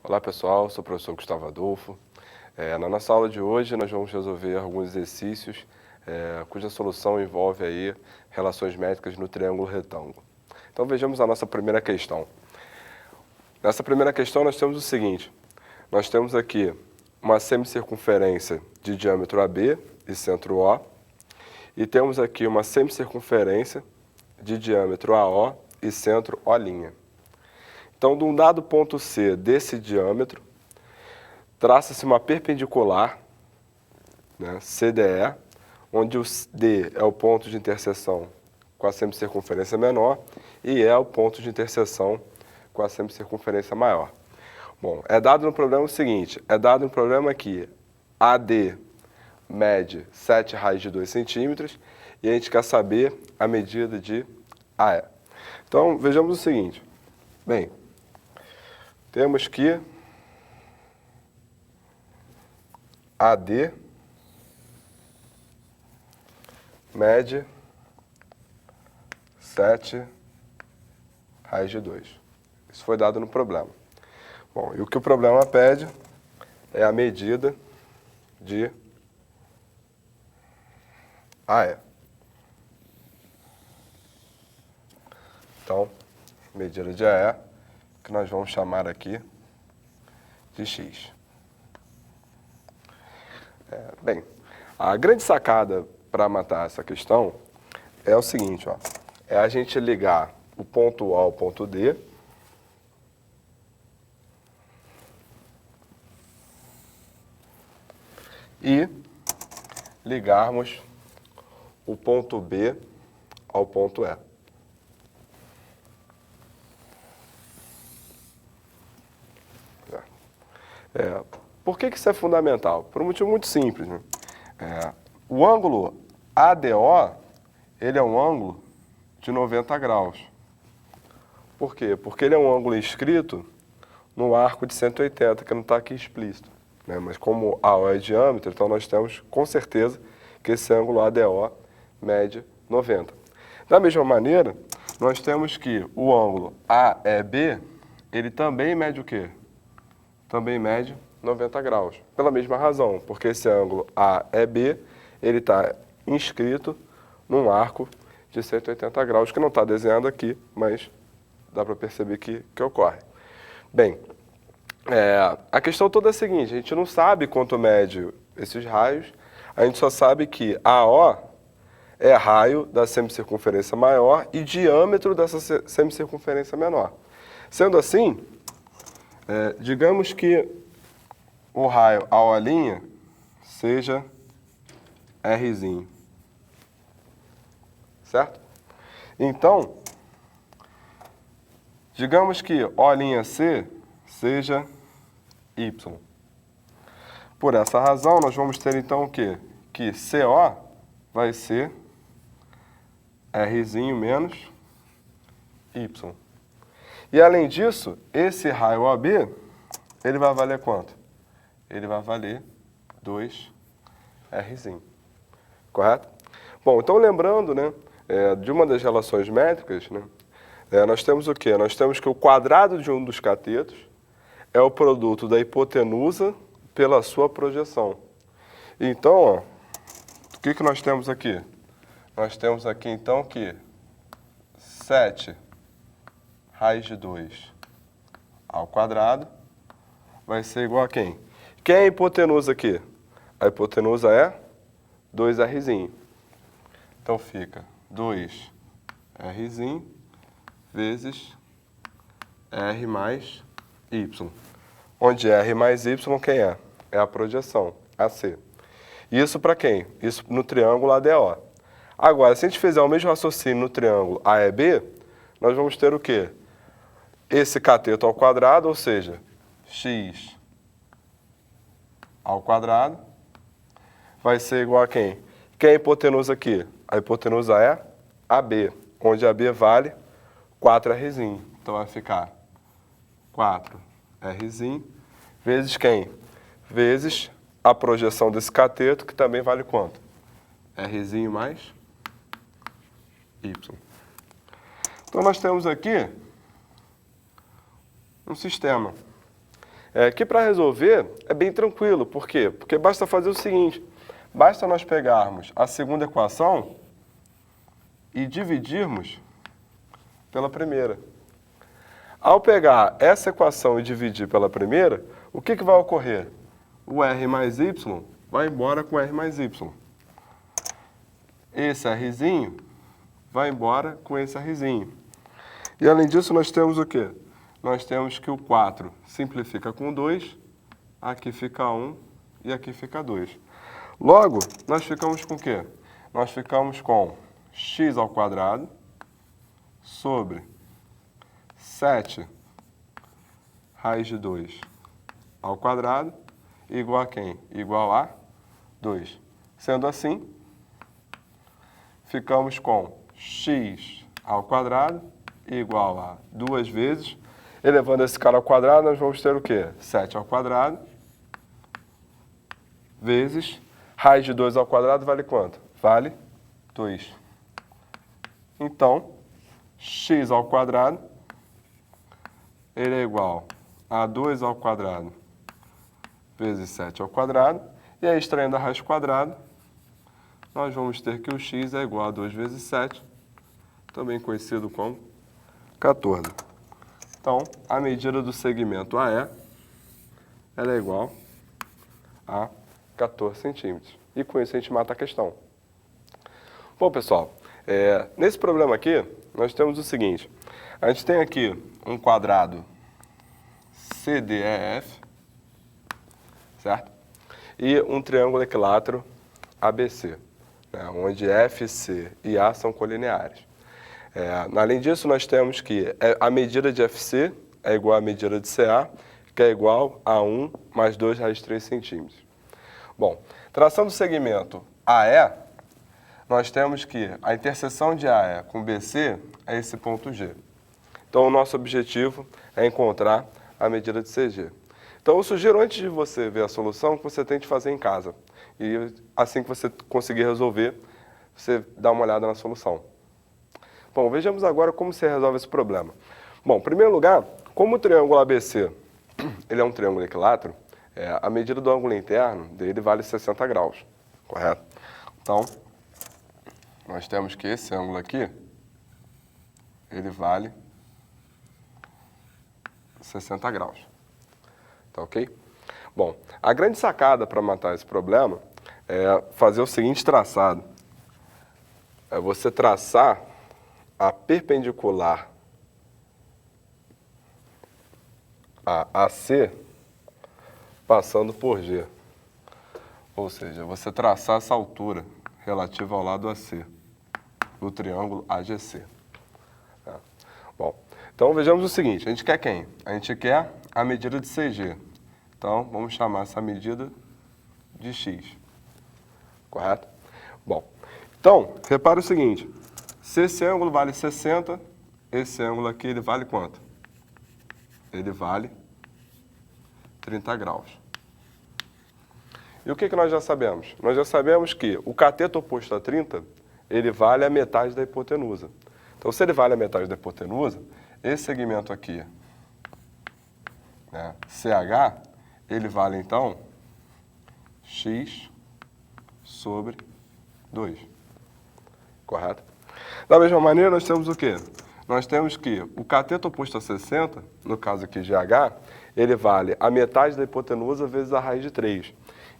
Olá pessoal, sou o professor Gustavo Adolfo. Na nossa aula de hoje nós vamos resolver alguns exercícios cuja solução envolve aí relações métricas no triângulo retângulo. Então vejamos a nossa primeira questão. Nessa primeira questão nós temos o seguinte, nós temos aqui uma semicircunferência de diâmetro AB e centro O, e temos aqui uma semicircunferência de diâmetro AO e centro O'. Então, de um dado ponto C desse diâmetro, traça-se uma perpendicular, né, CDE, onde o D é o ponto de interseção com a semicircunferência menor e E é o ponto de interseção com a semicircunferência maior. Bom, é dado no problema o seguinte, é dado no problema que AD mede 7 raios de 2 centímetros e a gente quer saber a medida de AE. Então, vejamos o seguinte, bem, temos que AD mede 7 raios de 2. Isso foi dado no problema. Bom, e o que o problema pede é a medida de AE. Então, medida de AE, que nós vamos chamar aqui de X. Bem, a grande sacada para matar essa questão é o seguinte, ó, é a gente ligar o ponto O ao ponto D e ligarmos o ponto B ao ponto E. Por que isso é fundamental? Por um motivo muito simples, né? O ângulo ADO, ele é um ângulo de 90 graus. Por quê? Porque ele é um ângulo inscrito no arco de 180, que não está aqui explícito, né? Mas como AO é diâmetro, então nós temos com certeza que esse ângulo ADO mede 90. Da mesma maneira, nós temos que o ângulo AEB, ele também mede o quê? Também mede 90 graus. Pela mesma razão, porque esse ângulo AEB, ele está inscrito num arco de 180 graus, que não está desenhado aqui, mas dá para perceber que ocorre. Bem, a questão toda é a seguinte, a gente não sabe quanto mede esses raios, a gente só sabe que AO é raio da semicircunferência maior e diâmetro dessa semicircunferência menor. Sendo assim, digamos que o raio AO' seja Rzinho, certo? Então, digamos que O'C seja Y. Por essa razão, nós vamos ter então o quê? Que CO vai ser Rzinho menos Y. E além disso, esse raio OB, ele vai valer quanto? Ele vai valer 2Rzinho. Correto? Bom, então lembrando, né, de uma das relações métricas, né, nós temos o quê? Nós temos que o quadrado de um dos catetos é o produto da hipotenusa pela sua projeção. Então, ó, o que nós temos aqui? Nós temos aqui, então, que 7 raiz de 2 ao quadrado vai ser igual a quem? Quem é a hipotenusa aqui? A hipotenusa é 2Rzinho. Então fica 2Rzinho vezes R mais Y. Onde R mais Y quem é? É a projeção, AC. Isso para quem? Isso no triângulo ADO. Agora, se a gente fizer o mesmo raciocínio no triângulo AEB, nós vamos ter o quê? Esse cateto ao quadrado, ou seja, X ao quadrado, vai ser igual a quem? Quem é a hipotenusa aqui? A hipotenusa é AB, onde AB vale 4Rzinho. Então vai ficar 4Rzinho vezes quem? Vezes a projeção desse cateto, que também vale quanto? Rzinho mais Y. Então nós temos aqui um sistema. Que para resolver é bem tranquilo. Por quê? Porque basta fazer o seguinte, basta nós pegarmos a segunda equação e dividirmos pela primeira. Ao pegar essa equação e dividir pela primeira, o que vai ocorrer? O R mais Y vai embora com R mais Y. Esse Rzinho vai embora com esse Rzinho. E além disso, nós temos o quê? Nós temos que o 4 simplifica com 2, aqui fica 1 e aqui fica 2. Logo, nós ficamos com o quê? Nós ficamos com x ao quadrado sobre 7 raiz de 2 ao quadrado igual a quem? Igual a 2. Sendo assim, ficamos com x ao quadrado igual a 2 vezes. Elevando esse cara ao quadrado, nós vamos ter o quê? 7 ao quadrado vezes raiz de 2 ao quadrado vale quanto? Vale 2. Então, x ao quadrado ele é igual a 2 ao quadrado vezes 7 ao quadrado. E aí, extraindo a raiz quadrada, nós vamos ter que o x é igual a 2 vezes 7, também conhecido como 14. Então, a medida do segmento AE ela é igual a 14 centímetros. E com isso a gente mata a questão. Bom, pessoal, nesse problema aqui, nós temos o seguinte. A gente tem aqui um quadrado CDEF, certo? E um triângulo equilátero ABC, né, onde F, C e A são colineares. Além disso, nós temos que a medida de FC é igual à medida de CA, que é igual a 1 mais 2 raiz de 3 centímetros. Bom, traçando o segmento AE, nós temos que a interseção de AE com BC é esse ponto G. Então, o nosso objetivo é encontrar a medida de CG. Então, eu sugiro, antes de você ver a solução, que você tente fazer em casa. E assim que você conseguir resolver, você dá uma olhada na solução. Bom, vejamos agora como se resolve esse problema. Bom, em primeiro lugar, como o triângulo ABC ele é um triângulo equilátero, a medida do ângulo interno dele vale 60 graus, correto? Então, nós temos que esse ângulo aqui, ele vale 60 graus. Tá ok? Bom, a grande sacada para matar esse problema é fazer o seguinte traçado. É você traçar a perpendicular a AC passando por G. Ou seja, você traçar essa altura relativa ao lado AC do triângulo AGC. Bom, então vejamos o seguinte, a gente quer quem? A gente quer a medida de CG. Então, vamos chamar essa medida de X. Correto? Bom, então, repara o seguinte. Se esse ângulo vale 60, esse ângulo aqui, ele vale quanto? Ele vale 30 graus. E o que nós já sabemos? Nós já sabemos que o cateto oposto a 30, ele vale a metade da hipotenusa. Então, se ele vale a metade da hipotenusa, esse segmento aqui, né, CH, ele vale, então, x sobre 2. Correto? Da mesma maneira, nós temos o quê? Nós temos que o cateto oposto a 60, no caso aqui GH, ele vale a metade da hipotenusa vezes a raiz de 3.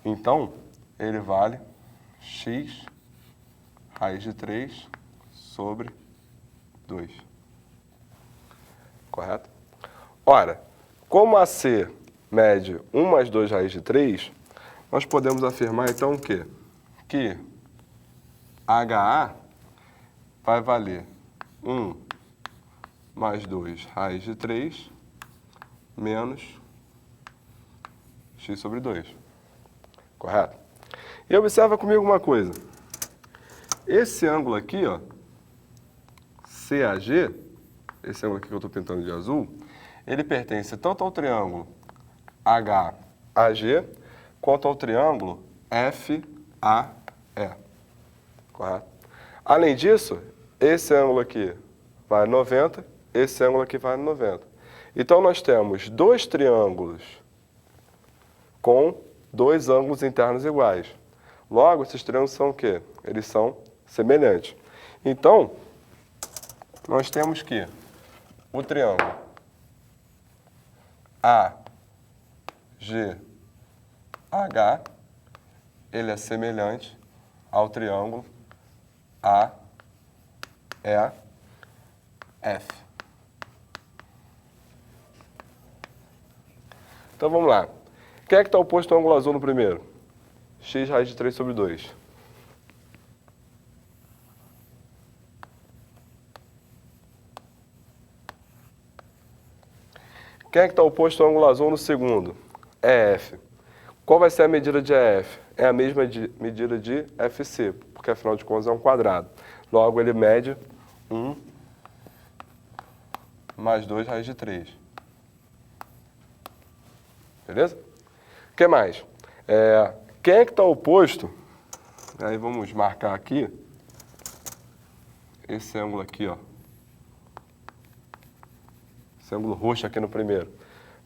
Então, ele vale x raiz de 3 sobre 2. Correto? Ora, como AC mede 1 mais 2 raiz de 3, nós podemos afirmar, então, o quê? Que HA vai valer 1 mais 2 raiz de 3 menos x sobre 2. Correto? E observa comigo uma coisa. Esse ângulo aqui, ó, CAG, esse ângulo aqui que eu estou pintando de azul, ele pertence tanto ao triângulo HAG quanto ao triângulo FAE. Correto? Além disso, esse ângulo aqui vale 90, esse ângulo aqui vale 90. Então, nós temos dois triângulos com dois ângulos internos iguais. Logo, esses triângulos são o quê? Eles são semelhantes. Então, nós temos que o triângulo AGH, ele é semelhante ao triângulo AEF. Então vamos lá. Quem é que está oposto ao ângulo azul no primeiro? X raiz de 3 sobre 2. Quem é que está oposto ao ângulo azul no segundo? EF. Qual vai ser a medida de EF? É a mesma medida de FC, porque afinal de contas é um quadrado. Logo, ele mede 1 mais 2 raiz de 3. Beleza? O que mais? Quem é que está oposto? Aí vamos marcar aqui. Esse ângulo aqui, ó. Esse ângulo roxo aqui no primeiro.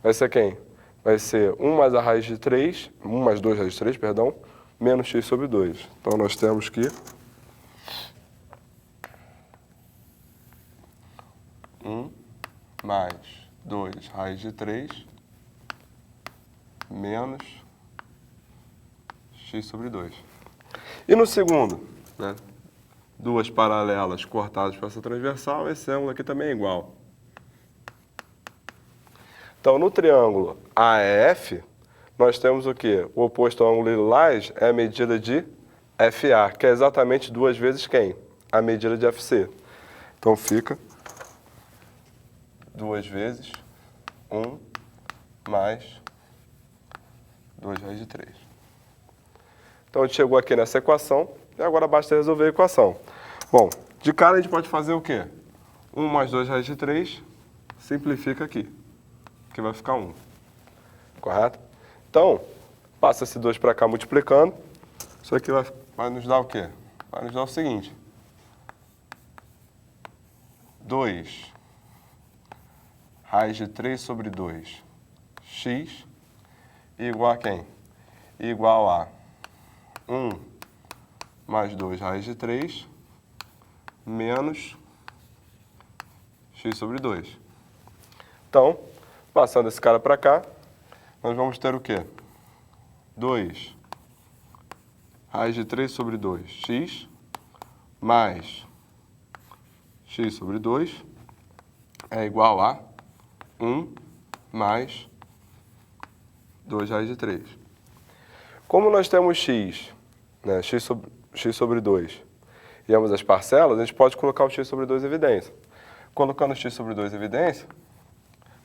Vai ser quem? Vai ser 1 mais a raiz de 3, 1 mais 2 raiz de 3, perdão, menos x sobre 2. Então nós temos que 1 mais 2 raiz de 3 menos x sobre 2. E no segundo, né? Duas paralelas cortadas por essa transversal, esse ângulo aqui também é igual. Então, no triângulo AEF, nós temos o quê? O oposto ao ângulo lilás é a medida de FA, que é exatamente duas vezes quem? A medida de FC. Então, fica 2 vezes 1 mais 2 raiz de 3. Então, a gente chegou aqui nessa equação e agora basta resolver a equação. Bom, de cara a gente pode fazer o quê? 1 mais 2 raiz de 3 simplifica aqui, que vai ficar 1. Correto? Então, passa esse 2 para cá multiplicando. Isso aqui vai nos dar o quê? Vai nos dar o seguinte. 2 raiz de 3 sobre 2 x igual a quem? Igual a 1 mais 2 raiz de 3 menos x sobre 2. Então, passando esse cara para cá, nós vamos ter o quê? 2 raiz de 3 sobre 2 x mais x sobre 2 é igual a 1 mais 2 raiz de 3. Como nós temos x, né, x sobre 2, e ambas as parcelas, a gente pode colocar o x sobre 2 em evidência. Colocando x sobre 2 em evidência,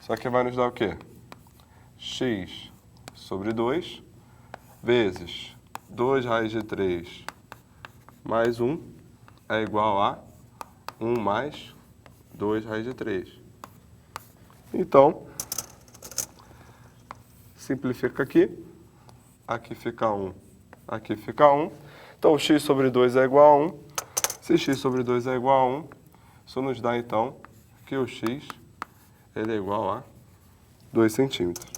isso aqui vai nos dar o quê? X sobre 2 vezes 2 raiz de 3 mais 1 é igual a 1 mais 2 raiz de 3. Então, simplifica aqui. Aqui fica 1, aqui fica 1. Então, x sobre 2 é igual a 1. Se x sobre 2 é igual a 1, isso nos dá, então, que o x ele é igual a 2 centímetros.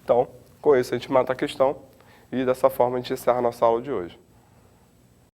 Então, com isso a gente mata a questão e dessa forma a gente encerra a nossa aula de hoje.